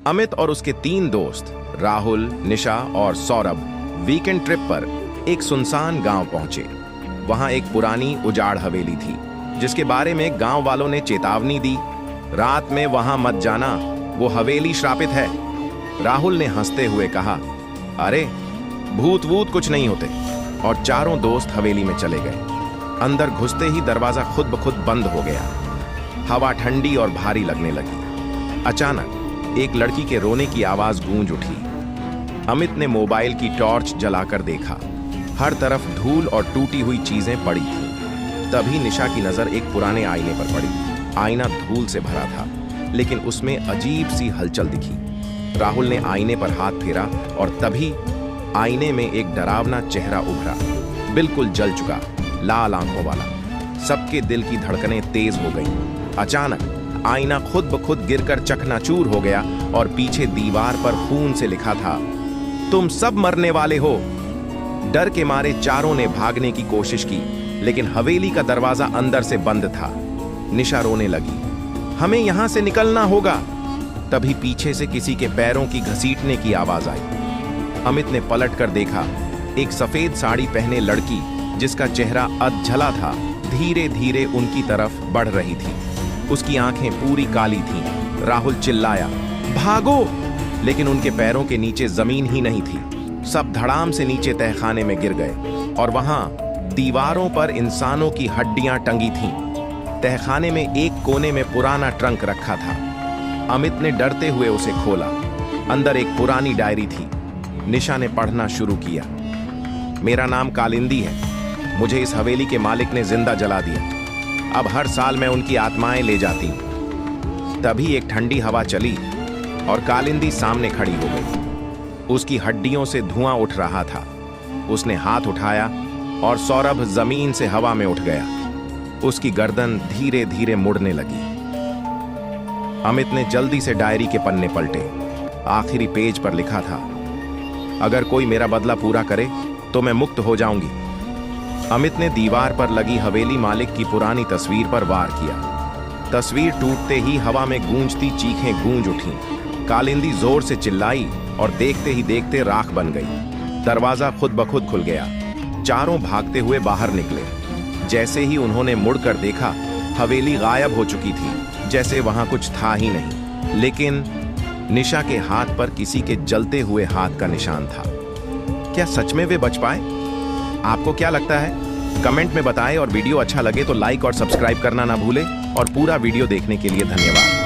अमित और उसके 3 दोस्त राहुल, निशा और सौरभ वीकेंड ट्रिप पर एक सुनसान गांव पहुंचे। वहां एक पुरानी उजाड़ हवेली थी जिसके बारे में गांव वालों ने चेतावनी दी, रात में वहां मत जाना, वो हवेली श्रापित है। राहुल ने हंसते हुए कहा, अरे भूत वूत कुछ नहीं होते, और चारों दोस्त हवेली में चले गए। अंदर घुसते ही दरवाजा खुद ब खुद बंद हो गया। हवा ठंडी और भारी लगने लगी। अचानक एक लड़की के रोने की आवाज गूंज उठी। अमित ने मोबाइल की टॉर्च जलाकर देखा। हर तरफ धूल और टूटी हुई चीजें पड़ी थीं। तभी निशा की नजर एक पुराने आईने पर पड़ी। आईना धूल से भरा था, लेकिन उसमें अजीब सी हलचल दिखी। राहुल ने आईने पर हाथ फेरा और तभी आईने में एक डरावना चेहरा उभरा, बिल्कुल जल चुका, लाल आंखों वाला। सबके दिल की धड़कनें तेज हो गईं। अचानक आईना खुद ब खुद गिरकर चकनाचूर हो गया और पीछे दीवार पर खून से लिखा था, तुम सब मरने वाले हो। डर के मारे चारों ने भागने की कोशिश की, लेकिन हवेली का दरवाजा अंदर से बंद था। निशा रोने लगी, हमें यहां से निकलना होगा। तभी पीछे से किसी के पैरों की घसीटने की आवाज आई। अमित ने पलट कर देखा। एक सफेद साड़ी पहने लड़की जिसका चेहरा अधझला था, धीरे धीरे उनकी तरफ बढ़ रही थी। उसकी आंखें पूरी काली थीं। राहुल चिल्लाया, भागो! लेकिन उनके पैरों के नीचे जमीन ही नहीं थी। सब धड़ाम से नीचे तहखाने में गिर गए और वहां दीवारों पर इंसानों की हड्डियां टंगी थीं। तहखाने में एक कोने में पुराना ट्रंक रखा था। अमित ने डरते हुए उसे खोला। अंदर एक पुरानी डायरी थी। निशा ने पढ़ना शुरू किया। मेरा नाम कालिंदी है। मुझे इस हवेली के मालिक ने जिंदा जला दिया। अब हर साल मैं उनकी आत्माएं ले जाती हूं। तभी एक ठंडी हवा चली और कालिंदी सामने खड़ी हो गई। उसकी हड्डियों से धुआं उठ रहा था। उसने हाथ उठाया और सौरभ जमीन से हवा में उठ गया। उसकी गर्दन धीरे धीरे मुड़ने लगी। अमित ने जल्दी से डायरी के पन्ने पलटे। आखिरी पेज पर लिखा था, अगर कोई मेरा बदला पूरा करे तो मैं मुक्त हो जाऊंगी। अमित ने दीवार पर लगी हवेली मालिक की पुरानी तस्वीर पर वार किया। तस्वीर टूटते ही हवा में गूंजती चीखें गूंज उठीं। कालिंदी जोर से चिल्लाई और देखते ही देखते राख बन गई। दरवाजा खुद ब खुद खुल गया। चारों भागते हुए बाहर निकले। जैसे ही उन्होंने मुड़कर देखा, हवेली गायब हो चुकी थी, जैसे वहां कुछ था ही नहीं। लेकिन निशा के हाथ पर किसी के जलते हुए हाथ का निशान था। क्या सच में वे बच पाए? आपको क्या लगता है? कमेंट में बताएं और वीडियो अच्छा लगे तो लाइक और सब्सक्राइब करना ना भूलें। और पूरा वीडियो देखने के लिए धन्यवाद।